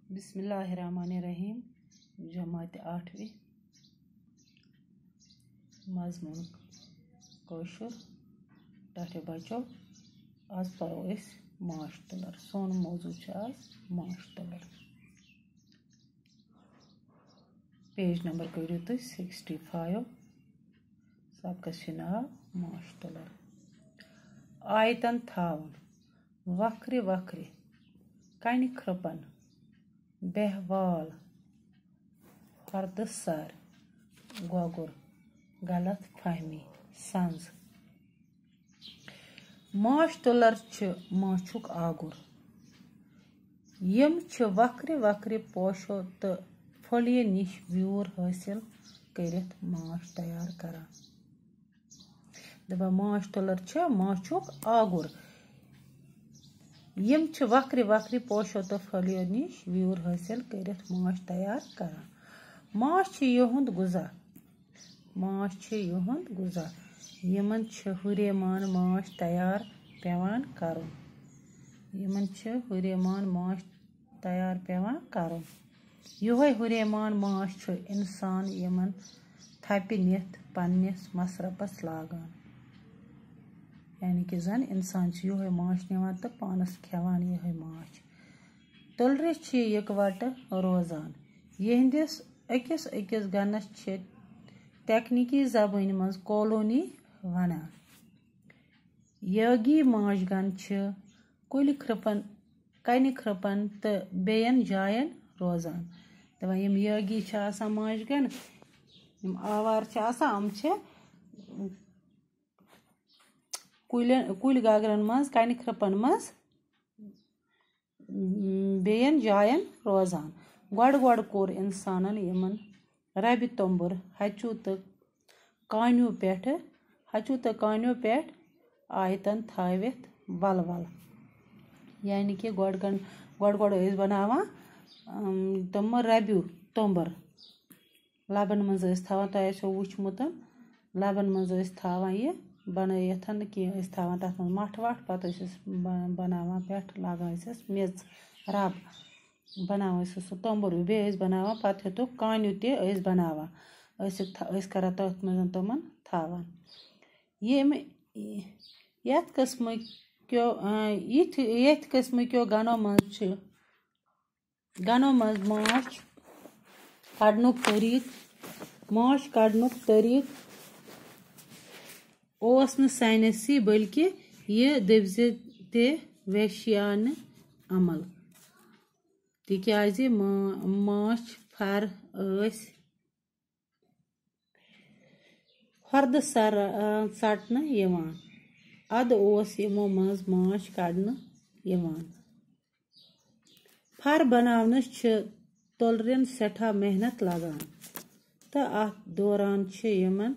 बिस्मिल्लाहिर्रहमानिर्रहीम। जमात 8वीं मजमून कौशर टाटे बचो। आज परो माश तुलर। सोन मौजू आज माश तुलर। पेज नंबर करो तुम 65। सबकस नाव माश तुलर। आयतन थावन वक्र वक्र कन ख्रपन बेहवाल फर्द सर गोगुर गलत फहमी संज। माश तुलर माछुक आगुर यम वक्र वक्र पोशो तो फलिय निश व्यूर हासिल करित माश तैयार करान। दपा माश तुलर माछुक आगुर यम वक्र वक्र पोशो तो फलियो निश व्यूर हासिल करित माश तैयार करान। माश युहुंद गुजा। माश युहुंद गुजा। यमन हुरेमान माश तैयार पेवान करुन। यमन हुरेमान माश तैयार पेवान करुन। योहे हुरेमान माश इंसान यमन थपि नित पन्निस मसरफस लागान। यानी कि जन इंसान योहे माश निवान तो पानस खेवान योहे माश। तुलरे इकवट रोजान। यहंदिस अकिस अकिस गनस तकनीकी जबान मज कॉलोनी वनान। यगी माश गन कुल ख्रपन कन ख्रपन तो बेयन जायन रोजान। दपान यम यगी माश गन यम आवार अम कुल गागरन मज कन ख्रपन मज बेयन जायन रोजान। गोड़ गोड़ कोर इंसानन यमन रबि तोंबर हचू तो कान्यों पेट आयतन थावित वल वल। यानी कि गोड़ गोड़ बनावा तम रबियों तोंबर लबन मज थावान। तुम आसो वुचमुत लबन मज थावान यह बनयिथ कह थावान तथ मज मठ वठ पत बनावान पेट लागान मेज रब बनावान सह तोंबर बे बनावान पत हेतु कान्यू ते बनावान करा तथ मज तमन थावान। यथ किस्म क्यों गनों मज माश कड़नुक तरीक ओस न साइंसी बल्कि यह दवज ते वैश्यान अमल। तिक्याज माश फर फर्द सर सटन यवान। अद ओस यमो मज माश कड़न यवान। फर बनावनस तुलरन सठा मेहनत लगान तो अत दौरान यमन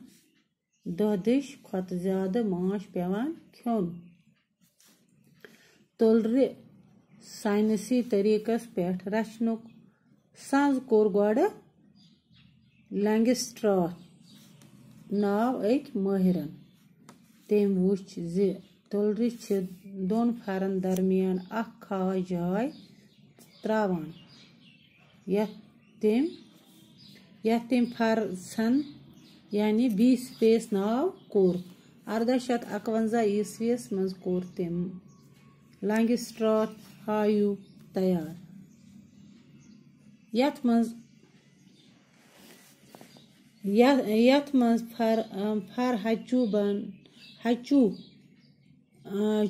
दह खत ज्यादा माश पेवान खेन। तुलरे साइंसी तरीकस पेट रचनुक संज कोर गोड़ लैंगस्ट्रॉथ नाव अक माहिरन। तम वुच तुलर दोन फरन दरमियान अख खास जाय त्रावान यथ तम फर सन यानी 20 स्पेस नाव कोर। 1851 ईस्वीस मज कोर तम लैंगस्ट्रॉथ हायू तैयार। यथ मज फर हचू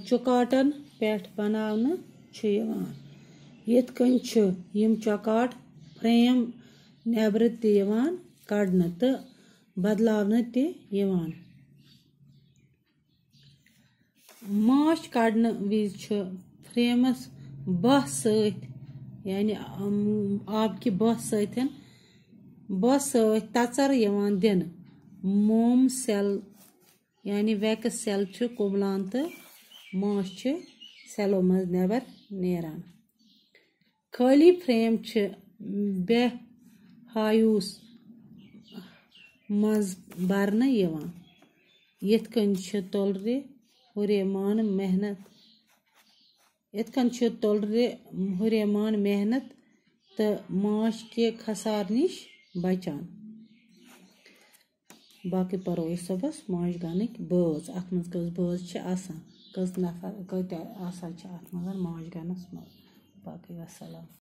चुकाटन पेट बनावन यवान। यथ कन यम चुकाट फ्रेम नेबर तयवान कड़न तो बदलावन तयवान। माश कड़न विज फ्रेमस बह सत यानी आब की बह सत तचर यवान दिन। मोम सेल यानी वैक्स सेल कुबलान तो माश सेलो मज नेबर नेरान। खाली फ्रेम बेह हायूस मज भरन यवान। यथ कन तुलरे हुरेमान मेहनत तो माछ के खसार निश बचान। बाकी परो सुबह माछ गनक बज अत मज कस बज कस नफर कत आसान अत मज माछ गनस मज। बाकी वसलाम।